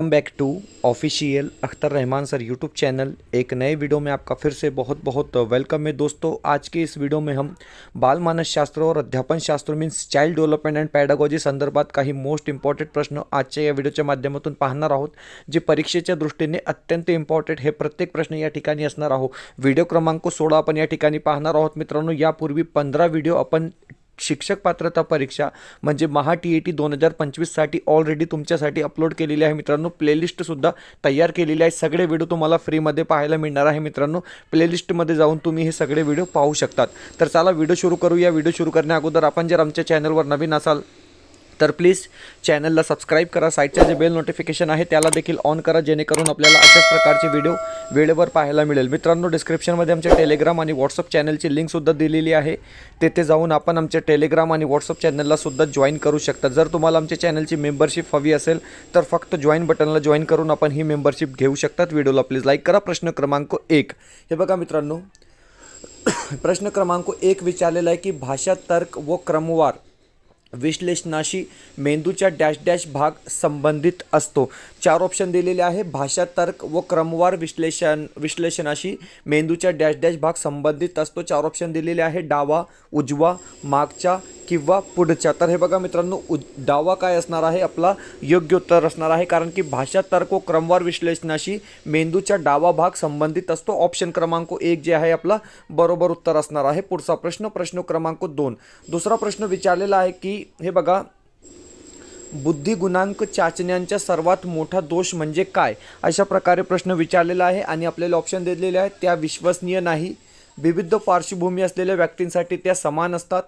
Welcome back to official Akhtar Rahman sir YouTube channel. एक नए video में आपका फिर से बहुत बहुत वेलकम है दोस्तों। आज के इस वीडियो में हम बाल मानस शास्त्र और अध्यापन शास्त्र मीन्स चाइल्ड डेव्हलपमेंट अँड पॅडागॉजी संदर्भात काही मोस्ट इम्पॉर्टंट प्रश्न आजच्या या व्हिडिओच्या माध्यमातून पाहणार आहोत, जे परीक्षेच्या दृष्टीने अत्यंत इम्पॉर्टंट हे प्रत्येक प्रश्न या ठिकाणी असणार आहोत। व्हिडिओ क्रमांक 16 आपण या ठिकाणी पाहणार आहोत। मित्रांनो, यापूर्वी 15 व्हिडिओ आपण शिक्षक पात्रता परीक्षा म्हणजे महा TET 2025 साठी ऑलरेडी तुमच्यासाठी अपलोड केलेली आहे। मित्रांनो, प्लेलिस्ट सुद्धा तयार केलेली आहे। सगळे व्हिडिओ तुम्हाला फ्रीमध्ये पाहायला मिळणार आहे। मित्रांनो, प्लेलिस्टमध्ये जाऊन तुम्ही हे सगळे व्हिडिओ पाहू शकतात। तर चला व्हिडिओ सुरू करूया। व्हिडिओ सुरू करण्या अगोदर आपण जर आमच्या चॅनलवर नवीन असाल तर प्लीज चॅनलला सबस्क्राइब करा। साईडचे जे बेल नोटिफिकेशन आहे त्याला देखील ऑन करा, जेणेकरून आपल्याला अशाच प्रकारचे व्हिडिओ वेळेवर पाहायला मिळेल। मित्रांनो, डिस्क्रिप्शनमध्ये आमच्या टेलिग्राम आणि व्हॉट्सअप चॅनलची लिंक सुद्धा दिलेली आहे। तेथे जाऊन आपण आमच्या टेलिग्राम आणि व्हॉट्सअप चॅनलला सुद्धा जॉईन करू शकता। जर तुम्हाला आमच्या चॅनलची मेंबरशिप हवी असेल तर फक्त जॉईन बटनला जॉईन करून आपण ही मेंबरशिप घेऊ शकतात। व्हिडिओला प्लीज लाईक करा। प्रश्न क्रमांक 1 हे बघा मित्रांनो, प्रश्न क्रमांक 1 विचारलेला आहे की भाषा, तर्क व क्रमवार विश्लेषणाशी मेंदूच्या डॅश डॅश भाग संबंधित असतो। 4 ऑप्शन दिलेले आहे। भाषा, तर्क व क्रमवार विश्लेषणाशी मेंदूच्या डॅश डॅश भाग संबंधित असतो। 4 ऑप्शन दिलेले आहे। डावा, उजवा, मागचा किंवा पुढचा। तर हे बघा मित्रांनो, डावा काय असणार आहे, आपला योग्य उत्तर असणार आहे, कारण की भाषा, तर्क व क्रमवार विश्लेषणाशी मेंदूचा डावा भाग संबंधित असतो। ऑप्शन क्रमांक 1 जे आहे आपला बरोबर उत्तर असणार आहे। पुढचा प्रश्न, प्रश्न क्रमांक 2 दुसरा प्रश्न विचारलेला आहे की हे बघा, बुद्धिगुणांक चाचण्यांचा सर्वात मोठा दोष म्हणजे काय, अशा प्रकारे प्रश्न विचारलेला आहे आणि आपल्याला ऑप्शन दिलेले आहेत। त्या विश्वसनीय नाही, विविध पार्श्वभूमी असलेल्या व्यक्तींसाठी त्या समान असतात,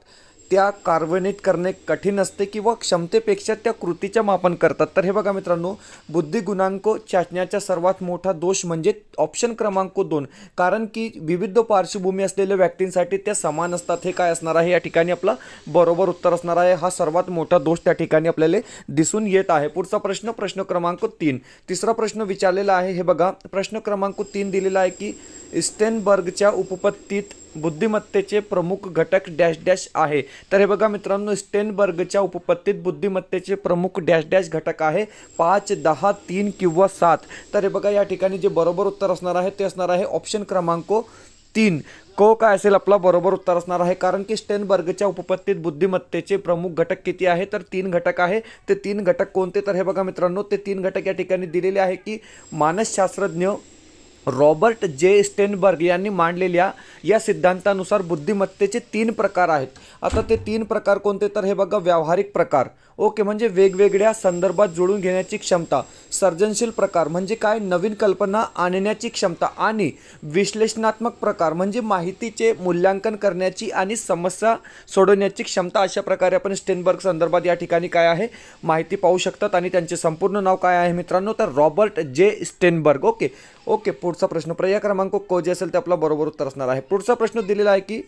त्या कार्यान्वित करणे कठीण असते किंवा क्षमतेपेक्षा त्या कृतीचे मापन करतात। तर हे बघा मित्रांनो, बुद्धिगुणांक चाचण्याचा सर्वात मोठा दोष म्हणजे ऑप्शन क्रमांक 2, कारण की विविध पार्श्वभूमी असलेल्या व्यक्तींसाठी त्या समान असतात। हे काय असणार आहे, या ठिकाणी आपला बरोबर उत्तर असणार आहे। हा सर्वात मोठा दोष त्या ठिकाणी आपल्याला दिसून येत आहे। पुढचा प्रश्न, प्रश्न क्रमांक 3 तिसरा प्रश्न विचारलेला आहे। हे बघा, प्रश्न क्रमांक 3 दिलेला आहे की स्टेनबर्गच्या उपपत्तीत बुद्धिमत्तेचे प्रमुख घटक डॅश डॅश आहे। तर हे बघा मित्रांनो, स्टेनबर्गच्या उपपत्तीत बुद्धिमत्तेचे प्रमुख डॅश डॅश घटक आहे 5, 10, 3 किंवा 7। तर हे बघा, या ठिकाणी जे बरोबर उत्तर असणार आहे ते असणार आहे ऑप्शन क्रमांक 3 को काय असेल आपला बरोबर उत्तर असणार आहे, कारण की स्टेनबर्गच्या उपपत्तीत बुद्धिमत्तेचे प्रमुख घटक किती आहे, तर 3 घटक आहे। ते 3 घटक कोणते, तर हे बघा मित्रांनो, ते 3 घटक या ठिकाणी दिलेले आहे की मानसशास्त्रज्ञ रॉबर्ट जे स्टेनबर्ग यांनी मांडलेल्या या सिद्धांतानुसार बुद्धिमत्तेचे 3 प्रकार आहेत। आता ते 3 प्रकार कोणते, तर हे बघा, व्यावहारिक प्रकार, ओके, म्हणजे वेगवेगळ्या संदर्भात जुळून घेण्याची क्षमता, सर्जनशील प्रकार म्हणजे काय, नवीन कल्पना आणण्याची क्षमता, आणि विश्लेषणात्मक प्रकार म्हणजे माहितीचे मूल्यांकन करण्याची आणि समस्या सोडवण्याची क्षमता। अशा प्रकारे आपण स्टेनबर्ग संदर्भात या ठिकाणी काय आहे माहिती पाहू शकतात। आणि त्यांचे संपूर्ण नाव काय आहे मित्रांनो, तर रॉबर्ट जे स्टेनबर्ग। ओके ओके पुढचा प्रश्न, पर्याय क्रमांक क जे असेल ते आपला बरोबर उत्तर असणार आहे। पुढचा प्रश्न दिलेला आहे की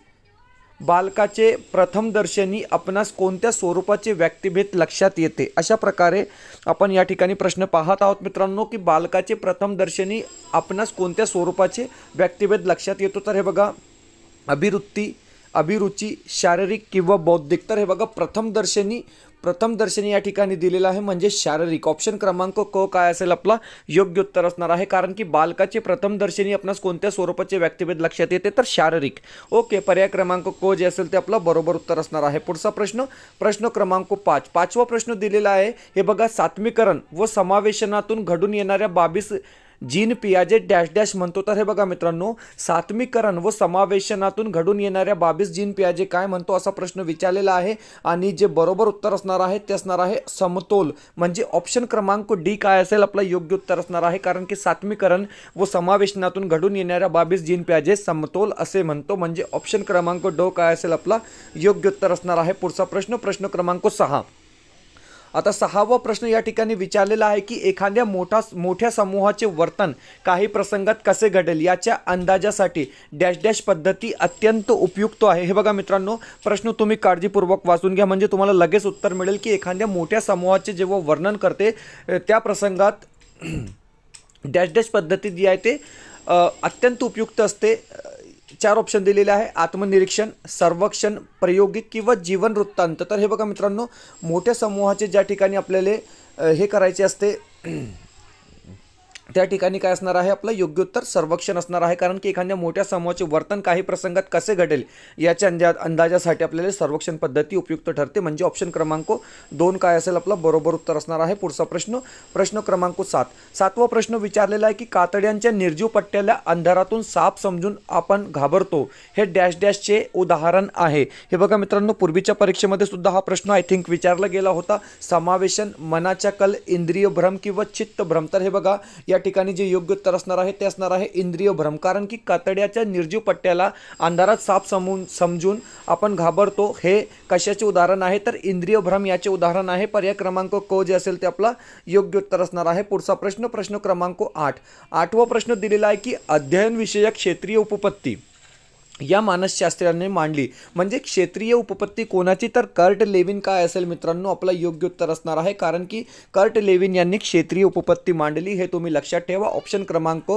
बालकाचे प्रथम दर्शनी आपणास कोणत्या स्वरूपाचे व्यक्तिभेद लक्षात येते, अशा प्रकारे आपण या ठिकाणी प्रश्न पाहत आहोत मित्रांनो की बालकाचे प्रथम दर्शनी आपणास कोणत्या स्वरूपाचे व्यक्तिभेद लक्षात येतो। तर हे बघा, अभिरुची, शारीरिक किंवा बौद्धिक। तर हे बघा, प्रथम दर्शनी या ठिकाणी दिलेला आहे म्हणजे शारीरिक। ऑप्शन क्रमांक क काय असेल आपला योग्य उत्तर असणार आहे, कारण की बालकाचे प्रथम दर्शनी आपणास कोणत्या स्वरूपाचे व्यक्तिभेद लक्षात येते, तर शारीरिक। ओके, पर्याय क्रमांक क जे असेल ते आपला बरोबर उत्तर असणार आहे। पुढचा प्रश्न, प्रश्न क्रमांक 5 पाचवा प्रश्न दिलेला आहे। हे बघा, सात्मीकरण व समावेशनातून घडून येणाऱ्या बाबीस जीन पियाजे डॅश डॅश म्हणतो। तर हे बघा मित्रांनो, सात्मीकरण व समावेशनातून घडून येणाऱ्या बाबीस जीन पियाजे काय म्हणतो, असा प्रश्न विचारलेला आहे। आणि जे बरोबर उत्तर असणार आहे ते असणार आहे समतोल, म्हणजे ऑप्शन क्रमांक डी काय असेल आपला योग्य उत्तर असणार आहे, कारण की सात्मीकरण व समावेशनातून घडून येणाऱ्या बाबीस जीन पियाजे समतोल असे म्हणतो, म्हणजे ऑप्शन क्रमांक ड काय असेल आपला योग्य उत्तर असणार आहे। पुढचा प्रश्न, प्रश्न क्रमांक 6 आता 6वा प्रश्न या ठिकाणी विचारलेला आहे की एखाद्या मोठ्या समूहाचे वर्तन काही प्रसंगात कसे घडेल याच्या अंदाजासाठी डॅश डॅश पद्धती अत्यंत उपयुक्त आहे। हे बघा मित्रांनो, प्रश्न तुम्ही काळजीपूर्वक वाचून घ्या, म्हणजे तुम्हाला लगेच उत्तर मिळेल की एखाद्या मोठ्या समूहाचे जेव्हा वर्णन करते त्या प्रसंगात डॅश डॅश पद्धती जी आहे ते अत्यंत उपयुक्त असते। 4 ऑप्शन दिलेले आहे, आत्मनिरीक्षण, सर्वेक्षण, प्रायोगिक किंवा जीवन वृत्तांत। तर हे बघा मित्रांनो, मोठ्या समूहाचे ज्या ठिकाणी आपल्याला हे करायचे असते त्या ठिकाणी काय असणार आहे, आपलं योग्य उत्तर सर्वेक्षण असणार आहे, कारण की एखाद्या मोठ्या समूहाचे वर्तन काही प्रसंगात कसे घडेल याच्या अंदाजासाठी आपल्याला सर्वेक्षण पद्धती उपयुक्त ठरते, म्हणजे ऑप्शन क्रमांक 2 काय असेल आपला बरोबर उत्तर असणार आहे. पुढचा प्रश्न क्रमांक 7. 7वा प्रश्न विचारलेला आहे की कातड्यांच्या निर्जीव पट्ट्याला अंधारातून साप समजून आपण घाबरतो, हे डॅश डॅशचे उदाहरण आहे. हे बघा मित्रांनो, पूर्वीच्या परीक्षेमध्ये सुद्धा हा प्रश्न आय थिंक विचारला गेला होता. समावेशन, मनाच्या कल, इंद्रिय भ्रम किंवा चित्त भ्रम. तर हे बघा या ठिकाणी जे योग्य उत्तर असणार आहे ते असणार आहे इंद्रिय भ्रम, कारण की कातड्याच्या निर्जीव पट्ट्याला अंधारात साप समजून आपण घाबरतो, हे कशाचे उदाहरण आहे, तर इंद्रिय भ्रम याचे उदाहरण आहे. पर्याय क्रमांक क जे असेल ते आपला योग्य उत्तर असणार आहे. पुढचा प्रश्न क्रमांक 8. 8वा प्रश्न दिलेला आहे की अध्ययन विषयक क्षेत्रीय उपपत्ती या मानसशास्त्राने मांडली, म्हणजे क्षेत्रीय उपपत्ती कोणाची, तर कर्ट लेविन काय असेल मित्रांनो आपला योग्य उत्तर असणार आहे, कारण की कर्ट लेविन यांनी क्षेत्रीय उपपत्ती मांडली, हे तुम्ही लक्षात ठेवा. ऑप्शन क्रमांक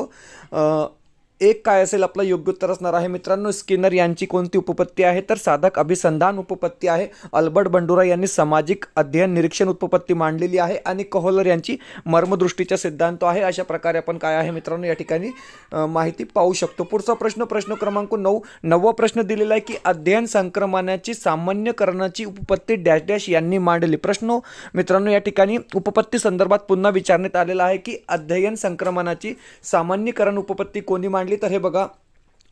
1 काय असेल आपलं योग्य उत्तर असणार आहे मित्रांनो. स्किनर यांची कोणती उपपत्ती आहे, तर साधक अभिसंधान उपपत्ती आहे. अल्बर्ट बंडुरा यांनी सामाजिक अध्ययन निरीक्षण उपपत्ती मांडलेली आहे, आणि कोहलर यांची मर्मदृष्टीचा सिद्धांत आहे. अशा प्रकारे आपण काय आहे मित्रांनो या ठिकाणी माहिती पाहू शकतो. पुढचा प्रश्न क्रमांक 9. 9वा प्रश्न दिलेला आहे की अध्ययन संक्रमणाची सामान्यकरणाची उपपत्ती डॅश डॅश यांनी मांडली. प्रश्न मित्रांनो या ठिकाणी उपपत्ती संदर्भात पुन्हा विचारण्यात आलेला आहे की अध्ययन संक्रमणाची सामान्यकरण उपपत्ती कोणी मांडली, तर हे बघा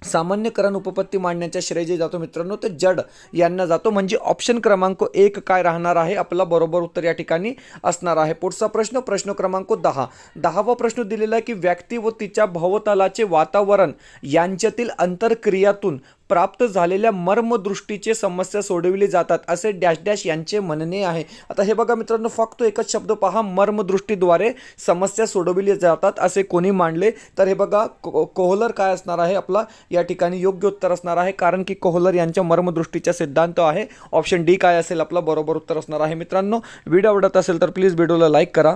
सामान्यकरण उपपत्ती मांडण्याचा श्रेय जे जातो मित्रांनो ते जड यांना जातो, म्हणजे ऑप्शन क्रमांक 1 काय राहणार आहे आपला बरोबर उत्तर या ठिकाणी असणार आहे. पुढचा प्रश्न क्रमांक 10. 10वा प्रश्न दिलेला आहे की व्यक्ती व तिच्या भोवतालाचे वातावरण यांच्यातील आंतरक्रियातून प्राप्त झालेल्या मर्मदृष्टीचे समस्या सोडविली जातात असे डॅश डॅश यांचे म्हणणे आहे. आता हे बघा मित्रांनो, फक्त एकच शब्द पहा, मर्मदृष्टीद्वारे समस्या सोडविली जातात असे कोणी मांडले, तर हे बघा कोहलर काय असणार आहे आपला या ठिकाणी योग्य उत्तर असणार आहे, कारण की कोहलर यांच्या मर्मदृष्टीचा सिद्धांत आहे. ऑप्शन डी काय असेल आपला बरोबर उत्तर असणार आहे. मित्रांनो व्हिडिओ आवडत असेल तर प्लीज व्हिडिओला लाईक करा.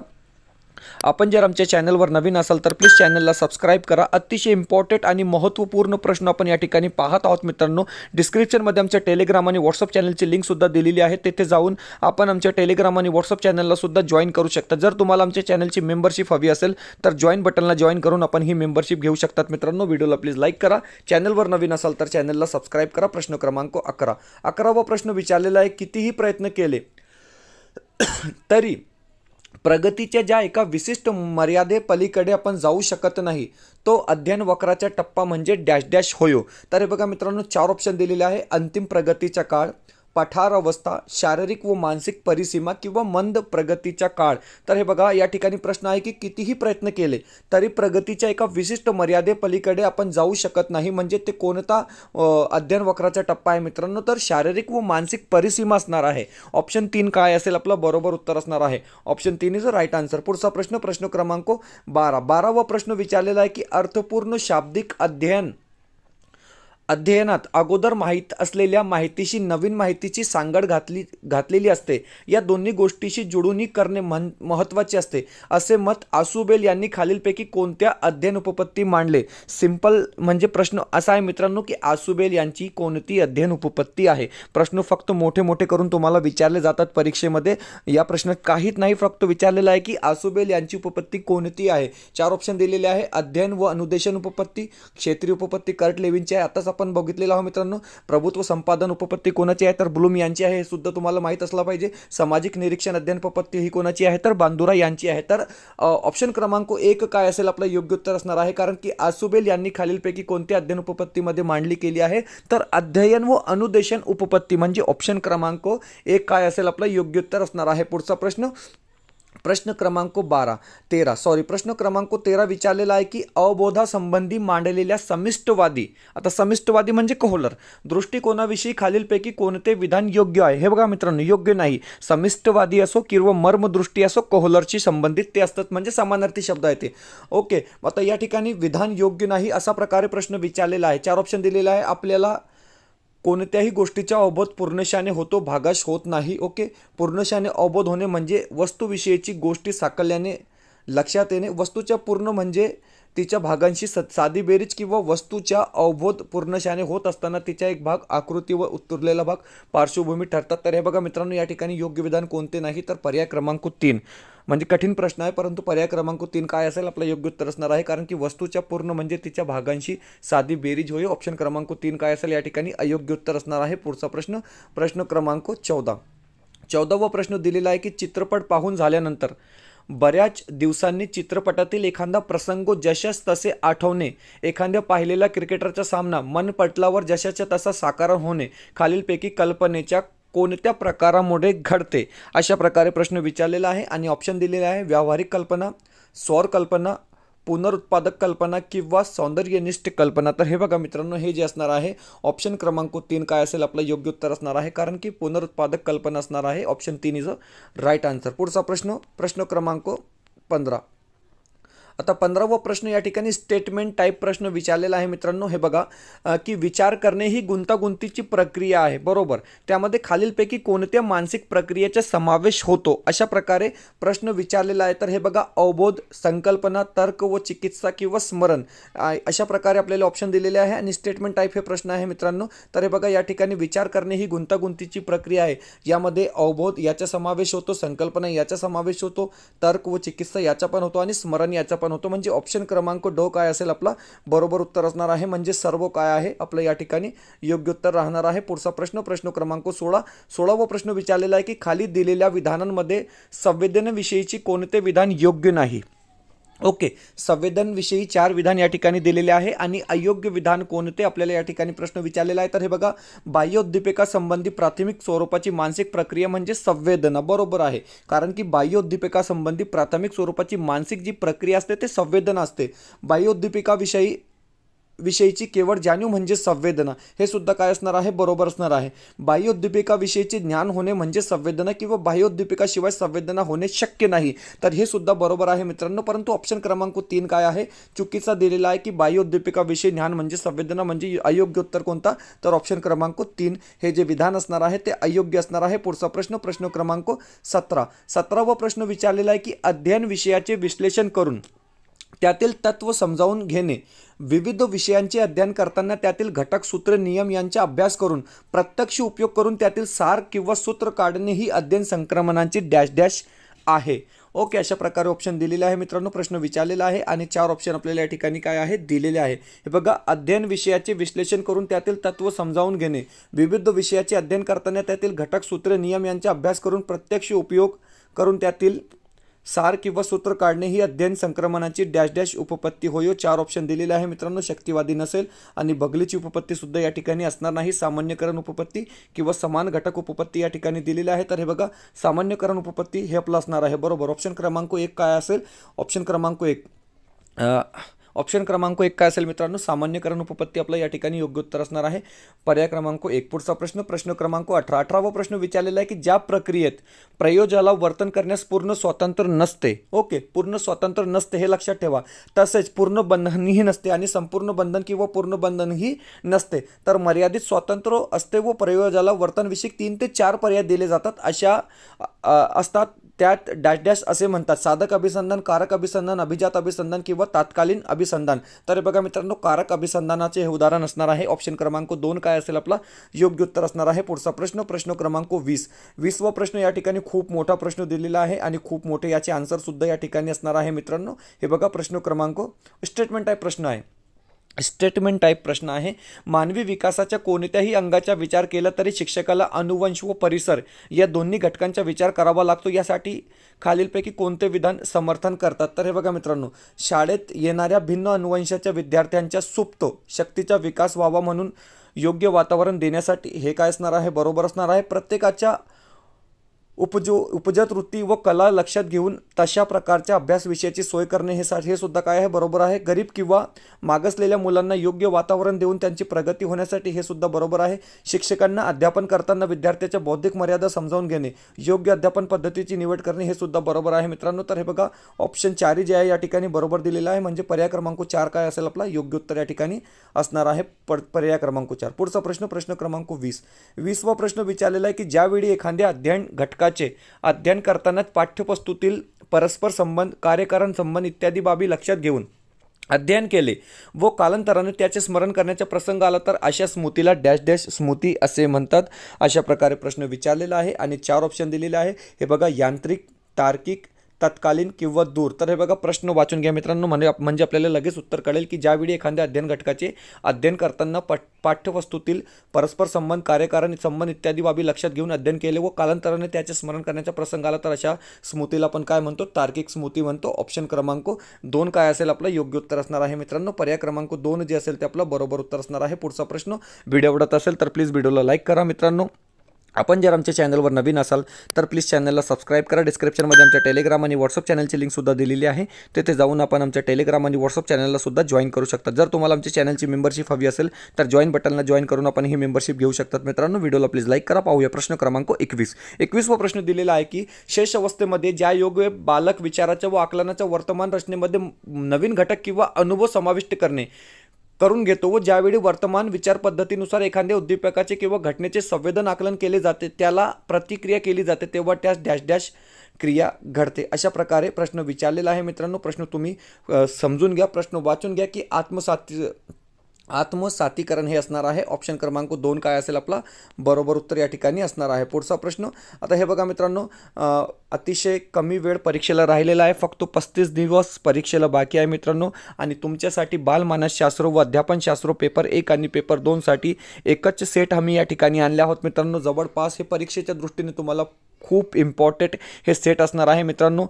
आपण जर आमच्या चॅनलवर नवीन असाल तर प्लीज चॅनलला सबस्क्राईब करा. अतिशय इम्पॉर्टंट आणि महत्त्वपूर्ण प्रश्न आपण या ठिकाणी पाहत आहोत मित्रांनो. डिस्क्रिप्शनमध्ये आमच्या टेलिग्राम आणि व्हॉट्सअप चॅनलची लिंकसुद्धा दिलेली आहे, तेथे जाऊन आपण आमच्या टेलिग्राम आणि व्हॉट्सअप चॅनलला सुद्धा जॉईन करू शकता. जर तुम्हाला आमच्या चॅनलची मेंबरशिप हवी असेल तर जॉईन बटनला जॉईन करून आपण ही मेंबरशिप घेऊ शकतात मित्रांनो. व्हिडिओला प्लीज लाईक करा. चॅनलवर नवीन असाल तर चॅनलला सबस्क्राईब करा. प्रश्न क्रमांक 11. 11वा प्रश्न विचारलेला आहे, कितीही प्रयत्न केले तरी प्रगतीच्या ज्या एका विशिष्ट मर्यादेपलीकडे आपण जाऊ शकत नाही तो अध्ययन वक्राचा टप्पा म्हणजे डॅश डॅश होयो. तर हे बघा मित्रांनो 4 ऑप्शन दिलेले आहे. अंतिम प्रगतीचा काळ, पठार अवस्था, शारीरिक व मानसिक परिसीमा किंवा मंद प्रगतीचा काळ. तर हे बघा या ठिकाणी प्रश्न आहे की कितीही प्रयत्न केले तरी प्रगतीच्या एका विशिष्ट मर्यादेपलीकडे आपण जाऊ शकत नाही, म्हणजे ते कोणता अध्ययन वक्राचा टप्पा आहे मित्रांनो, तर शारीरिक व मानसिक परिसीमा असणार आहे. ऑप्शन 3 काय असेल आपलं बरोबर उत्तर असणार आहे. Option 3 is right answer. पुढचा प्रश्न क्रमांक 12. 12वा प्रश्न विचारलेला आहे की अर्थपूर्ण शाब्दिक अध्ययनात अगोदर माहीत असलेल्या माहितीशी नवीन माहितीची सांगड घातलेली असते. या दोन्ही गोष्टीशी जुळवणी करणे महत्त्वाचे असते असे मत आसुबेल यांनी खालीलपैकी कोणत्या अध्ययन उपपत्ती मांडले. सिंपल म्हणजे प्रश्न असा आहे मित्रांनो की आसुबेल यांची कोणती अध्ययन उपपत्ती आहे. प्रश्न फक्त मोठे मोठे करून तुम्हाला विचारले जातात परीक्षेमध्ये. या प्रश्नात काहीच नाही, फक्त विचारलेलं आहे की आसुबेल यांची उपपत्ती कोणती आहे. 4 ऑप्शन दिलेले आहे. अध्ययन व अनुदेशन उपपत्ती, क्षेत्रीय उपपत्ती कर्ट लेविनची आहे, आताच आपण बघितलेलं आहोत मित्रांनो. प्रभुत्व संपादन उपपत्ती कोणाची आहे, तर ब्लूम यांची आहे, हे सुद्धा तुम्हाला माहित असला पाहिजे. सामाजिक निरीक्षण अध्ययन उपपत्ती ही कोणाची आहे, तर बांदुरा यांची आहे. तर ऑप्शन क्रमांक 1 काय असेल आपलं योग्य उत्तर असणार आहे, कारण की आसुबेल यांनी खालीलपैकी कोणत्या अध्ययन उपपत्तीमध्ये मांडली केली आहे, तर अध्ययन व अनुदेशन उपपत्ती, म्हणजे ऑप्शन क्रमांक 1 काय असेल आपलं योग्य उत्तर असणार आहे. पुढचा प्रश्न क्रमांक 13 विचारलेला आहे की अवबोधासंबंधी मांडलेल्या समिष्टवादी, आता समिष्टवादी म्हणजे कोहलर दृष्टिकोनाविषयी खालीलपैकी कोणते विधान योग्य आहे. हे बघा मित्रांनो, योग्य नाही. समिष्टवादी असो किंवा मर्मदृष्टी असो कोहलरशी संबंधित ते असतात, म्हणजे समानार्थी शब्द आहे ते. ओके, आता या ठिकाणी विधान योग्य नाही असा प्रकारे प्रश्न विचारलेला आहे. 4 ऑप्शन दिलेला आहे. आपल्याला कोणत्याही गोष्टीचा अवबोध पूर्णशाने होतो, भागाश होत नाही. ओके, पूर्णशाने अवबोध होणे म्हणजे वस्तूविषयीची गोष्टी साकल्याने लक्षात येणे. वस्तूच्या पूर्ण म्हणजे तिच्या भागांशी साधी बेरीज किंवा वस्तूच्या अवबोध पूर्णशाने होत असताना तिचा एक भाग आकृती व उरलेला भाग पार्श्वभूमी ठरतात। तर हे बघा मित्रांनो, या ठिकाणी योग्य विधान कोणते नाही, तर पर्याय क्रमांक 3। म्हणजे कठीण प्रश्न आहे, परंतु पर्याय क्रमांक 3 काय असेल आपलं योग्य उत्तर असणार आहे, कारण की वस्तूच्या पूर्ण म्हणजे तिच्या भागांशी साधी बेरीज होईल। ऑप्शन क्रमांक 3 काय असेल या ठिकाणी अयोग्य उत्तर असणार आहे। पुढचा प्रश्न, प्रश्न क्रमांक 14वा प्रश्न दिलेला आहे की चित्रपट पाहून झाल्यानंतर बऱ्याच दिवसांनी चित्रपटातील एखादा प्रसंग जशास तसे आठवणे, एखाद्या पाहिलेल्या क्रिकेटरचा सामना मनपटलावर जशाच्या तसा साकार होणे खालीलपैकी कल्पनेच्या कोणत्या प्रकारामुळे घडते, अशा प्रकारे प्रश्न विचारलेला आहे। आणि ऑप्शन दिलेले आहे व्यावहारिक कल्पना, सौर कल्पना, पुनरुत्पादक कल्पना किंवा सौंदर्यनिष्ठ कल्पना। तर हे बघा मित्रांनो, हे जे असणार आहे ऑप्शन क्रमांक 3 काय असेल आपलं योग्य उत्तर असणार आहे, कारण की पुनरुत्पादक कल्पना असणार आहे। Option 3 is a right answer. पुढचा प्रश्न, प्रश्न क्रमांक 15। आता 15वा प्रश्न या ठिकाणी स्टेटमेंट टाईप प्रश्न विचारलेला आहे मित्रांनो। हे बघा की विचार करणे ही गुंतागुंतीची प्रक्रिया आहे, बरोबर, त्यामध्ये खालीलपैकी कोणत्या मानसिक प्रक्रियेचा समावेश होतो, अशा प्रकारे प्रश्न विचारलेला आहे। तर हे बघा अवबोध, संकल्पना, तर्क व चिकित्सा किंवा स्मरण, अशा प्रकारे आपल्याला ऑप्शन दिलेले आहे। आणि स्टेटमेंट टाईप हे प्रश्न आहे मित्रांनो। तर हे बघा या ठिकाणी विचार करणे ही गुंतागुंतीची प्रक्रिया आहे, यामध्ये अवबोध याचा समावेश होतो, संकल्पना याचा समावेश होतो, तर्क व चिकित्सा याचा पण होतो आणि स्मरण याचा पण होतो। म्हणजे ऑप्शन क्रमांक 2 काय असेल आपला बरोबर उत्तर असणार आहे। म्हणजे सर्व काय आहे आपलं या ठिकाणी योग्य उत्तर राहणार आहे। पुढचा प्रश्न, प्रश्न क्रमांक 16वा प्रश्न विचारलेला आहे की खाली दिलेल्या विधानांमध्ये संवेदनेविषयीची कोणते विधान योग्य नाही। ओके, संवेदनविषयी 4 विधान या ठिकाणी दिलेले आहे आणि अयोग्य विधान कोणते आपल्याला या ठिकाणी प्रश्न विचारलेला आहे। तर हे बघा बाह्योद्दीपिका संबंधी प्राथमिक स्वरूपाची मानसिक प्रक्रिया म्हणजे संवेदना, बरोबर आहे, कारण की बाह्योद्दीपिका संबंधी प्राथमिक स्वरूपाची मानसिक जी प्रक्रिया असते ते संवेदना असते। बाह्योद्दीपिका विषयीची केवळ जाणीव म्हणजे संवेदना, हे सुद्धा काय असणार आहे बरोबर असणार आहे। बाह्योद्दीपिकाविषयीचे ज्ञान होणे म्हणजे संवेदना किंवा बाह्योद्दीपिकाशिवाय संवेदना होणे शक्य नाही, तर हे सुद्धा बरोबर आहे मित्रांनो। परंतु ऑप्शन क्रमांक 3 काय आहे चुकीचा दिलेला आहे की बाह्योद्दीपिकाविषयी ज्ञान म्हणजे संवेदना, म्हणजे अयोग्य उत्तर कोणता, तर ऑप्शन क्रमांक 3 हे जे विधान असणार आहे ते अयोग्य असणार आहे। पुढचा प्रश्न, प्रश्न क्रमांक 17वा प्रश्न विचारलेला आहे की अध्ययन विषयाचे विश्लेषण करून त्यातील तत्व समजावून घेणे, विविध विषयांचे अध्ययन करताना त्यातील घटक, सूत्र, नियम यांचा अभ्यास करून प्रत्यक्ष उपयोग करून त्यातील सार किंवा सूत्र काढणे ही अध्ययन संक्रमणाची डॅश डॅश आहे। ओके, अशा प्रकारे ऑप्शन दिलेले आहे मित्रांनो, प्रश्न विचारलेला आहे आणि 4 ऑप्शन आपल्याला या ठिकाणी काय आहे दिलेले आहे। हे बघा अध्ययन विषयाचे विश्लेषण करून त्यातील तत्व समजावून घेणे, विविध विषयाचे अध्ययन करताना त्यातील घटक, सूत्र, नियम यांचा अभ्यास करून प्रत्यक्ष उपयोग करून त्यातील सार किंवा सूत्र काढणे ही अध्ययन संक्रमणाची डॅश डॅश उपपत्ती होय। 4 ऑप्शन दिलेले आहे मित्रांनो, शक्तिवादी नसेल आणि बगलीची उपपत्ती सुद्धा या ठिकाणी असणार नाही, सामान्यकरण उपपत्ती किंवा समान घटक उपपत्ती या ठिकाणी दिलेली आहे। तर हे बघा सामान्यकरण उपपत्ती हे आपलं असणार आहे, बरोबर। ऑप्शन क्रमांक 1 काय असेल, ऑप्शन क्रमांक 1 ऑप्शन क्रमांक 1 काय असेल मित्रांनो, सामान्यकरण उपपत्ती आपलं या ठिकाणी योग्य उत्तर असणार आहे, पर्याय क्रमांक 1। पुढचा प्रश्न, प्रश्न क्रमांक 18वा प्रश्न विचारलेला आहे की ज्या प्रक्रियेत प्रयोजाला वर्तन करण्यास पूर्ण स्वातंत्र्य नसते, ओके, पूर्ण स्वातंत्र्य नसते हे लक्षात ठेवा, तसेच पूर्ण बंधनही नसते आणि संपूर्ण बंधन किंवा पूर्ण बंधनही नसते, तर मर्यादित स्वातंत्र्य असते व प्रयोजाला वर्तनविषयक 3 ते 4 पर्याय दिले जातात, अशा असतात, त्यात डॅश डॅश असे म्हणतात, साधक अभिसंधान, कारक अभिसंधान, अभिजात अभिसंधान किंवा तात्कालीन अभिसंधान। तर बघा मित्रांनो कारक अभिसंधानाचे हे उदाहरण असणार आहे। ऑप्शन क्रमांक 2 काय असेल आपला योग्य उत्तर असणार आहे। पुढचा प्रश्न, प्रश्न क्रमांक 20वा प्रश्न या ठिकाणी खूप मोठा प्रश्न दिलेला आहे आणि खूप मोठे याचे आन्सर सुद्धा या ठिकाणी असणार आहे मित्रांनो। हे बघा प्रश्न क्रमांक स्टेटमेंट टाईप प्रश्न आहे, स्टेटमेंट टाईप प्रश्न आहे। मानवी विकासाच्या कोणत्याही अंगाचा विचार केला तरी शिक्षकाला अनुवंश व परिसर या दोन्ही घटकांचा विचार करावा लागतो, यासाठी खालीलपैकी कोणते विधान समर्थन करतात। तर हे बघा मित्रांनो, शाळेत येणाऱ्या भिन्न अनुवंशाच्या विद्यार्थ्यांच्या सुप्त शक्तीचा विकास व्हावा म्हणून योग्य वातावरण देण्यासाठी हे काय असणार आहे बरोबर असणार आहे। प्रत्येकाच्या उपजत वृत्ती व कला लक्षात घेऊन तशा प्रकारच्या अभ्यास विषयाची सोय करणे हे सुद्धा काय आहे बरोबर आहे। गरीब किंवा मागासलेल्या मुलांना योग्य वातावरण देऊन त्यांची प्रगती होण्यासाठी हे सुद्धा बरोबर आहे। शिक्षकांना अध्यापन करताना विद्यार्थ्याच्या बौद्धिक मर्यादा समजावून घेणे, योग्य अध्यापन पद्धतीची निवड करणे हे सुद्धा बरोबर आहे मित्रांनो। तर हे बघा ऑप्शन 4 जे आहे या ठिकाणी बरोबर दिलेला आहे, म्हणजे पर्याय क्रमांक 4 काय असेल आपला योग्य उत्तर या ठिकाणी असणार आहे, पर्याय क्रमांक 4। पुढचा प्रश्न, प्रश्न क्रमांक 20वा प्रश्न विचारलेला आहे की ज्यावेळी एखाद्या अध्ययन घटकाचे अध्ययन करताना पाठ्यपुस्तकातील परस्पर संबंध, कार्यकारण संबंध इत्यादी बाबी लक्षात घेऊन अध्ययन केले व कालांतराने त्याचे स्मरण करण्याचा प्रसंग आला तर अशा स्मृतीला डॅश डॅश स्मृती असे म्हणतात. अशा प्रकारे प्रश्न विचारलेला आहे आणि 4 ऑप्शन दिलेले आहे. हे बघा, यांत्रिक, तार्किक, तत्कालीन किंवा दूर. तर हे बघा, प्रश्न वाचून घ्या मित्रांनो, म्हणजे आपल्याला लगेच उत्तर कळेल की ज्यावेळी एखाद्या अध्ययन घटकाचे अध्ययन करताना पाठ्यवस्तूतील परस्पर संबंध, कार्यकारण संबंध इत्यादी बाबी लक्षात घेऊन अध्ययन केले व कालांतराने त्याचे स्मरण करण्याचा प्रसंग आला तर अशा स्मृतीला आपण काय म्हणतो? तार्किक स्मृती म्हणतो. ऑप्शन क्रमांक 2 काय असेल आपलं योग्य उत्तर असणार आहे मित्रांनो. पर्याय क्रमांक 2 जे असेल ते आपलं बरोबर उत्तर असणार आहे. पुढचा प्रश्न. व्हिडिओ आवडत असेल तर प्लीज व्हिडिओला लाईक करा मित्रांनो. आपण जर आमच्या चॅनलवर नवीन असाल तर प्लीज चॅनलला सबस्क्राईब करा. डिस्क्रिप्शनमध्ये आमच्या टेलिग्राम आणि व्हॉट्सअप चॅनलची लिंकसुद्धा दिलेली आहे. तिथे जाऊन आपण आमच्या टेलिग्राम आणि व्हॉट्सअप चॅनलला सुद्धा जॉईन करू शकता. जर तुम्हाला आमच्या चॅनलची मेंबरशिप हवी असेल तर जॉईन बटनला जॉईन करून आपण ही मेंबरशिप घेऊ शकतात मित्रांनो. व्हिडिओला प्लीज लाईक करा. पाहूया प्रश्न क्रमांक 21. 21वा प्रश्न दिलेला आहे की शेष अवस्थेमध्ये ज्या योगे बालक विचाराच्या व आकलनाच्या वर्तमान रचनेमध्ये नवीन घटक किंवा अनुभव समाविष्ट करून घेतो व ज्यावेळी वर्तमान विचार पद्धतीनुसार एखाद्या उद्दीपकाचे किंवा घटनेचे संवेदन आकलन केले जाते, त्याला प्रतिक्रिया केली जाते, तेव्हा त्यास डॅश डॅश क्रिया घडते. अशा प्रकारे प्रश्न विचारलेला आहे मित्रांनो. प्रश्न तुम्ही समजून घ्या, प्रश्न वाचून घ्या की आत्मसातीकरण हे असणार आहे. ऑप्शन क्रमांक 2 काय असेल आपला बरोबर उत्तर या ठिकाणी असणार आहे. पुढचा प्रश्न. आता हे बघा मित्रांनो, अतिशय कमी वेळ परीक्षेला राहिलेला आहे. फक्त 35 दिवस परीक्षेला बाकी आहे मित्रांनो. आणि तुमच्यासाठी बालमानसशास्त्र व अध्यापनशास्त्र पेपर 1 आणि पेपर 2 साठी एकच सेट आम्ही या ठिकाणी आणले आहोत मित्रांनो. जवळपास हे परीक्षेच्या दृष्टीने तुम्हाला खूप इम्पॉर्टंट हे सेट असणार आहे मित्रांनो.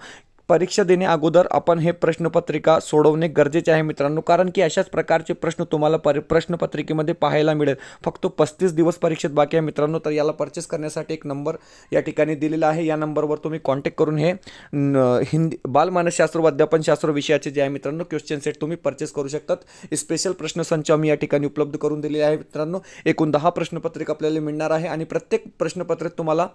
परीक्षा देण्या अगोदर आपण हे प्रश्नपत्रिका सोडवणे गरजेचे आहे मित्रांनो, कारण की अशाच प्रकारचे प्रश्न तुम्हाला प्रश्नपत्रिकेमध्ये पाहायला मिळेल. फक्त 35 दिवस परीक्षेत बाकी आहे मित्रांनो. तर याला परचेस करण्यासाठी एक नंबर या ठिकाणी दिलेला आहे. या नंबरवर तुम्ही कॉन्टॅक्ट करून हे हिंदी बालमानसशास्त्र व अध्यापनशास्त्र विषयाचे जे आहे मित्रांनो क्वेश्चन सेट तुम्ही परचेस करू शकतात. स्पेशल प्रश्नसंच आम्ही या ठिकाणी उपलब्ध करून दिलेले आहे मित्रांनो. एकूण 10 प्रश्नपत्रिका आपल्याला मिळणार आहे आणि प्रत्येक प्रश्नपत्रिकेत तुम्हाला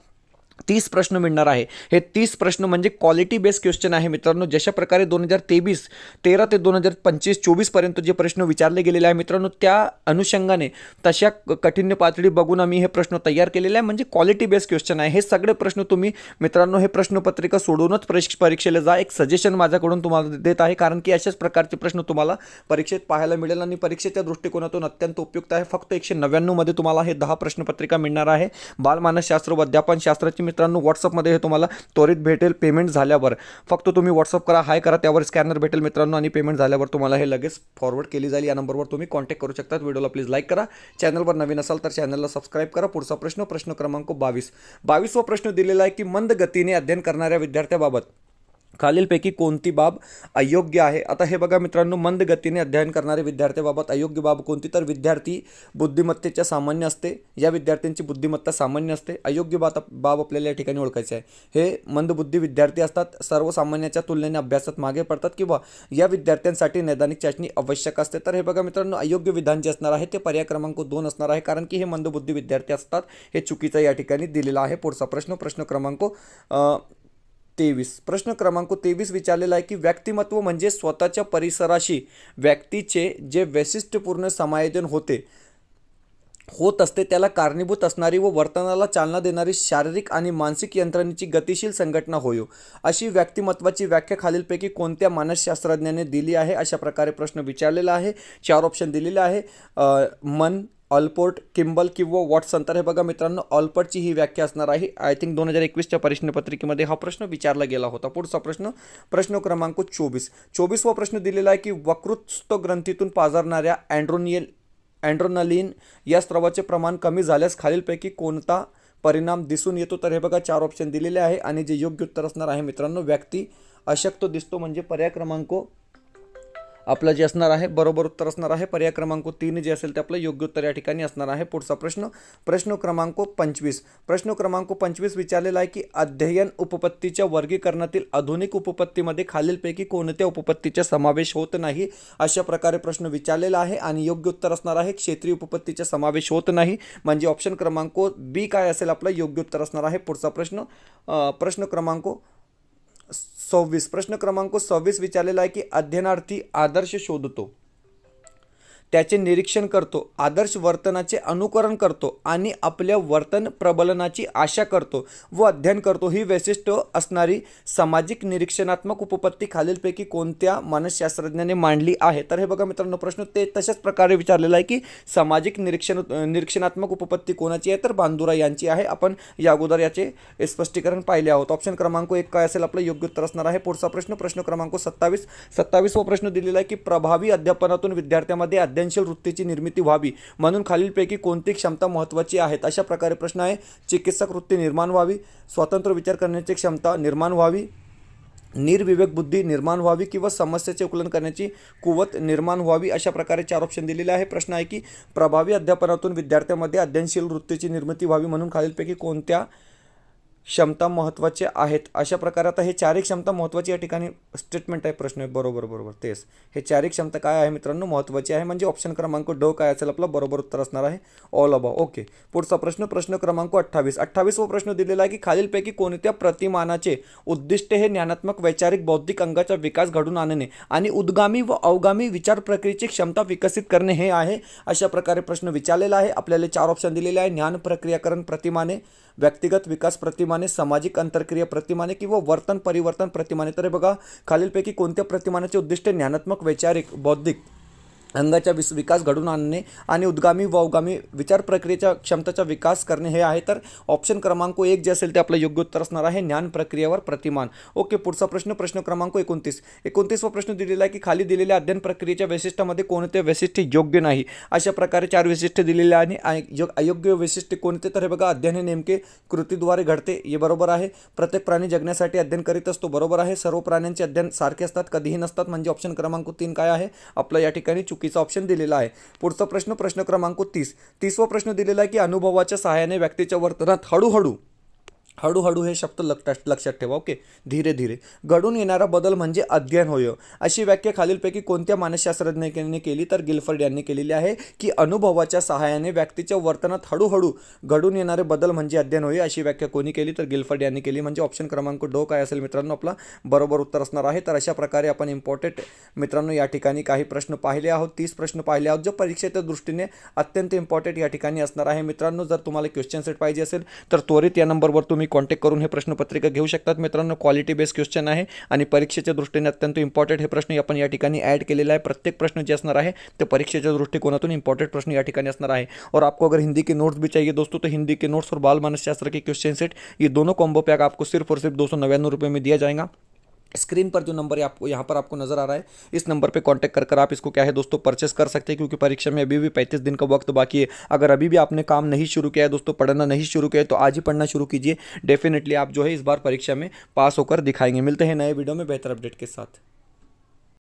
30 प्रश्न मिळणार आहे. हे 30 प्रश्न म्हणजे क्वालिटी बेस्ड क्वेश्चन आहे मित्रांनो. जशा प्रकारे 2013 ते 2025-24 पर्यंत जे प्रश्न विचारले गेलेले आहे मित्रांनो, त्या अनुषंगाने तशा कठीण पातळी बघून आम्ही हे प्रश्न तयार केलेले आहे. म्हणजे क्वालिटी बेस्ड क्वेश्चन आहे. हे सगळे प्रश्न तुम्ही मित्रांनो हे प्रश्नपत्रिका सोडूनच परीक्षेला जा. एक सजेशन माझ्याकडून तुम्हाला देत आहे, कारण की अशाच प्रकारचे प्रश्न तुम्हाला परीक्षेत पाहायला मिळेल आणि परीक्षेच्या दृष्टिकोनातून अत्यंत उपयुक्त आहे. फक्त 199 मध्ये तुम्हाला हे 10 प्रश्नपत्रिका मिळणार आहे. बालमानसशास्त्र व अध्यापनशास्त्राची मित्रांनो व्हॉट्सअपमध्ये हे तुम्हाला त्वरित भेटेल. पेमेंट झाल्यावर फक्त तुम्ही व्हॉट्सअप करा, हाय करा, त्यावर स्कॅनर भेटेल मित्रांनो आणि पेमेंट झाल्यावर तुम्हाला हे लगेच फॉरवर्ड केली जाईल. या नंबरवर तुम्ही कॉन्टॅक्ट करू शकता. व्हिडिओला प्लीज लाईक करा. चॅनलवर नवीन असाल तर चॅनलला सबस्क्राईब करा. पुढचा प्रश्न. प्रश्न क्रमांक 22वा प्रश्न दिलेला आहे की मंद गतीने अध्ययन करणाऱ्या विद्यार्थ्याबाबत खालीलपैकी कोणती बाब अयोग्य आहे. आता हे बघा मित्रांनो, मंद गतीने अध्ययन करणारे विद्यार्थ्याबाबत अयोग्य बाब कोणती? तर विद्यार्थी बुद्धिमत्तेच्या सामान्य असते. या विद्यार्थ्यांची बुद्धिमत्ता सामान्य असते. अयोग्य बाब आपल्याला या ठिकाणी ओळखायचे आहे. हे मंदबुद्धी विद्यार्थी असतात, सर्वसामान्याच्या तुलनेने अभ्यासात मागे पडतात किंवा या विद्यार्थ्यांसाठी नैदानिक चाचणी आवश्यक असते. तर हे बघा मित्रांनो, अयोग्य विधान जे असणार आहे ते पर्याय क्रमांक 2 असणार आहे, कारण की हे मंदबुद्धी विद्यार्थी असतात. हे चुकीचं या ठिकाणी दिलेलं आहे. पुढचा प्रश्न. प्रश्न क्रमांक 23. प्रश्न क्रमांक 23 विचारलेला आहे की व्यक्तिमत्व म्हणजे स्वतःच्या परिसराशी व्यक्तीचे जे वैशिष्ट्यपूर्ण समायोजन होत असते त्याला कारणीभूत असणारी व वर्तनाला चालना देणारी शारीरिक आणि मानसिक यंत्रणेची गतिशील संघटना होय. अशी व्यक्तिमत्वाची व्याख्या खालीलपैकी कोणत्या मानसशास्त्रज्ञाने दिली आहे? अशा प्रकारे प्रश्न विचारलेला आहे. 4 ऑप्शन दिलेले आहे. मन, ऑलपोर्ट, किंबल किंवा वॉटसन. तर हे बघा मित्रांनो, ऑलपोर्टची ही व्याख्या असणार आहे. आय थिंक 2021च्या प्रश्नपत्रिकेमध्ये हा प्रश्न विचारला गेला होता. पुढचा प्रश्न. प्रश्न क्रमांक 24वा प्रश्न दिलेला आहे की वक्तृत्व ग्रंथीतून पाझरणाऱ्या अँड्रोनलिन या स्रावाचे प्रमाण कमी झाल्यास खालीलपैकी कोणता परिणाम दिसून येतो? तर हे बघा 4 ऑप्शन दिलेले आहे आणि जे योग्य उत्तर असणार आहे मित्रांनो, व्यक्ती अशक्त दिसतो. म्हणजे पर्याय क्रमांक आपलं जे असणार आहे बरोबर उत्तर असणार आहे. पर्याय क्रमांक 3 जे असेल ते आपलं योग्य उत्तर या ठिकाणी असणार आहे. पुढचा प्रश्न. प्रश्न क्रमांक 25. प्रश्न क्रमांक 25 विचारलेला आहे की अध्ययन उपपत्तीच्या वर्गीकरणातील आधुनिक उपपत्तीमध्ये खालीलपैकी कोणत्या उपपत्तीचा समावेश होत नाही? अशा प्रकारे प्रश्न विचारलेला आहे आणि योग्य उत्तर असणार आहे क्षेत्रीय उपपत्तीचा समावेश होत नाही. म्हणजे ऑप्शन क्रमांक बी काय असेल आपलं योग्य उत्तर असणार आहे. पुढचा प्रश्न. प्रश्न क्रमांक 26. प्रश्न क्रमांक 26 विचारलेला आहे की अध्ययनार्थी आदर्श शोधतो त्याचे निरीक्षण करतो, आदर्श वर्तनाचे अनुकरण करतो आणि आपल्या वर्तन प्रबलनाची आशा करतो व अध्ययन करतो ही वैशिष्ट्य असणारी सामाजिक निरीक्षणात्मक उपपत्ती खालीलपैकी कोणत्या मानसशास्त्रज्ञाने मांडली आहे? तर हे बघा मित्रांनो, प्रश्न ते तशाच प्रकारे विचारलेला आहे की सामाजिक निरीक्षणात्मक उपपत्ती कोणाची आहे? तर बांदुरा यांची आहे. आपण या अगोदर याचे स्पष्टीकरण पाहिले आहोत. ऑप्शन क्रमांक 1 काय असेल आपलं योग्य उत्तर असणार आहे. पुढचा प्रश्न क्रमांक 27वा प्रश्न दिलेला आहे की प्रभावी अध्यापनातून विद्यार्थ्यांमध्ये अध्ययनशील वृत्तीची निर्मिती व्हावी म्हणून खालीलपैकी कोणती क्षमता महत्त्वाची आहेत? अशा प्रकारे प्रश्न आहे. चिकित्सक वृत्ती निर्माण व्हावी, स्वतंत्र विचार करण्याची क्षमता निर्माण व्हावी, निर्विवेक बुद्धी निर्माण व्हावी किंवा समस्येचे उकलन करण्याची कुवत निर्माण व्हावी. अशा प्रकारे 4 ऑप्शन दिलेले आहे. प्रश्न आहे की प्रभावी अध्यापनातून विद्यार्थ्यांमध्ये अध्ययनशील वृत्तीची निर्मिती व्हावी म्हणून खालीलपैकी कोणत्या क्षमता महत्त्वाच्या आहेत? अशा प्रकारे आता हे 4 क्षमता महत्त्वाची या ठिकाणी स्टेटमेंट आहे. प्रश्न बरोबर तेच हे 4 क्षमता काय आहे मित्रांनो? महत्त्वाची आहे. म्हणजे ऑप्शन क्रमांक ड काय असेल आपला बरोबर उत्तर असणार आहे. All above. ओके. पुढचा प्रश्न क्रमांक 28वा प्रश्न दिलेला आहे की खालीलपैकी कोणत्या प्रतिमानाचे उद्दिष्ट हे ज्ञानात्मक वैचारिक बौद्धिक अंगाचा विकास घडून आणणे आणि उद्गामी व अवगामी विचार प्रक्रियेची क्षमता विकसित करणे हे आहे? अशा प्रकारे प्रश्न विचारलेला आहे. आपल्याला 4 ऑप्शन दिलेले आहे. ज्ञान प्रक्रियाकरण प्रतिमाने, व्यक्तिगत विकास प्रतिमाने, सामाजिक अंतरक्रिया प्रतिमाने किंवा वर्तन परिवर्तन प्रतिमाने. तर हे बघा खालीलपैकी कोणत्या प्रतिमानाचे उद्दिष्ट ज्ञानात्मक वैचारिक बौद्धिक अंगाचा विकास घडून आणणे आणि उद्गामी व अवगामी विचार प्रक्रियेच्या क्षमतेचा विकास करणे हे आहे? तर ऑप्शन क्रमांक 1 जे असेल ते आपलं योग्य उत्तर असणार आहे. ज्ञान प्रक्रियेवर प्रतिमान. ओके. पुढचा प्रश्न क्रमांक 29वा प्रश्न दिलेला आहे की खाली दिलेल्या अध्ययन प्रक्रियेच्या वैशिष्ट्यामध्ये कोणते वैशिष्ट्य योग्य नाही? अशा प्रकारे 4 वैशिष्ट्य दिलेले आणि अयोग्य वैशिष्ट्य कोणते? तर हे बघा अध्ययन हे नेमके कृतीद्वारे घडते, हे बरोबर आहे. प्रत्येक प्राणी जगण्यासाठी अध्ययन करीत असतो, बरोबर आहे. सर्व प्राण्यांचे अध्ययन सारखे असतात, कधीही नसतात, म्हणजे ऑप्शन क्रमांक 3 काय आहे आपलं या ठिकाणी चुकीचा ऑप्शन दिलेला आहे. पुढचा प्रश्न क्रमांक 30वा प्रश्न दिलेला आहे की अनुभवाच्या सहाय्याने व्यक्तीच्या वर्तनात हळूहळू हे शब्द लक्षात ठेवा. ओके. धीरे धीरे घडून येणारा बदल म्हणजे अध्ययन होय. अशी व्याख्या खालीलपैकी कोणत्या मानसशास्त्रज्ञांनी केली? तर गिलफर्ड यांनी केलेली आहे की अनुभवाच्या सहाय्याने व्यक्तीच्या वर्तनात हळूहळू घडून येणारे बदल म्हणजे अध्ययन होय. अशी व्याख्या कोणी केली? तर गिलफर्ड यांनी केली. म्हणजे ऑप्शन क्रमांक ड काय असेल मित्रांनो आपला बरोबर उत्तर असणार आहे. तर अशा प्रकारे आपण इम्पॉर्टंट मित्रांनो या ठिकाणी काही प्रश्न पाहिले आहोत. 30 प्रश्न पाहिले आहोत, जो परीक्षेच्या दृष्टीने अत्यंत इम्पॉर्टंट या ठिकाणी असणार आहे. मित्रांनो जर तुम्हाला क्वेश्चन सेट पाहिजे असेल तर त्वरित या नंबरवर तुम्ही कॉन्टॅक्ट करून हे प्रश्नपत्रिका घेऊ शकतात. मित्रांनो क्वालिटी बेस्ड क्वेश्चन आहे आणि परीक्षेच्या दृष्टीने अत्यंत इम्पॉर्टंट हे प्रश्न आपण या ठिकाणी ॲड केलेला आहे. प्रत्येक प्रश्न जे असणार आहे ते परीक्षेच्या दृष्टिकोनातून इंपॉर्टेंट प्रश्न या ठिकाणी असणार आहे. और आपको अगर हिंदी के नोट्स भी चाहिए दोस्तों तो हिंदी के नोट्स और बाल मानसशास्त्र के क्वेश्चन सेट ये दोनों कॉम्बो पैक आपको सिर्फ और सिर्फ 299 रुपये में दिया जाएगा. स्क्रीन पर जो नंबर है आपको यहाँ पर आपको नजर आ रहा है, इस नंबर पे कांटेक्ट कर आप इसको क्या है दोस्तों परचेस कर सकते हैं, क्योंकि परीक्षा में अभी भी 35 दिन का वक्त बाकी है. अगर अभी भी आपने काम नहीं शुरू किया है दोस्तों, पढ़ना नहीं शुरू किया है, तो आज ही पढ़ना शुरू कीजिए. डेफिनेटली आप जो है इस बार परीक्षा में पास होकर दिखाएंगे. मिलते हैं नए वीडियो में बेहतर अपडेट के साथ.